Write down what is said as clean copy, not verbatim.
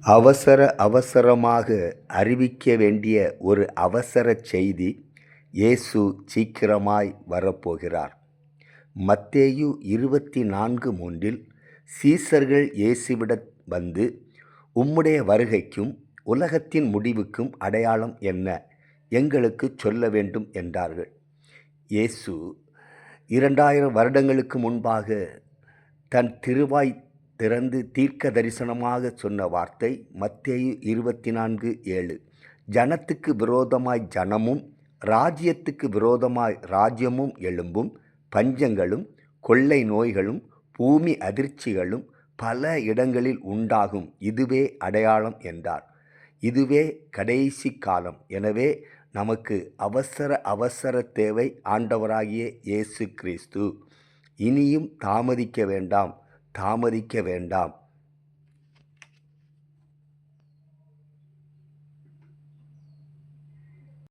அவசரமாக அறிவிக்க வேண்டிய ஒரு அவசர செய்தி. இயேசு சீக்கிரமாய் வரப்போகிறார். மத்தேயு 24:3 சீசர்கள் இயேசுவிடம் வந்து, உம்முடைய வருகைக்கும் உலகத்தின் முடிவுக்கும் அடையாளம் என்ன? எங்களுக்குச் சொல்ல வேண்டும் என்றார்கள். இயேசு 2000 வருடங்களுக்கு முன்பாக தன் திருவாய் திறந்து தீர்க்க தரிசனமாக சொன்ன வார்த்தை மத்தேயு 24:7. ஜனத்துக்கு விரோதமாய் ஜனமும் ராஜ்யத்துக்கு விரோதமாய் ராஜ்யமும் எழும்பும். பஞ்சங்களும் கொள்ளை நோய்களும் பூமி அதிர்ச்சிகளும் பல இடங்களில் உண்டாகும். இதுவே அடையாளம் என்றார். இதுவே கடைசி காலம். எனவே நமக்கு அவசர தேவை ஆண்டவராகிய இயேசு கிறிஸ்து. இனியும் தாமதிக்க வேண்டாம்.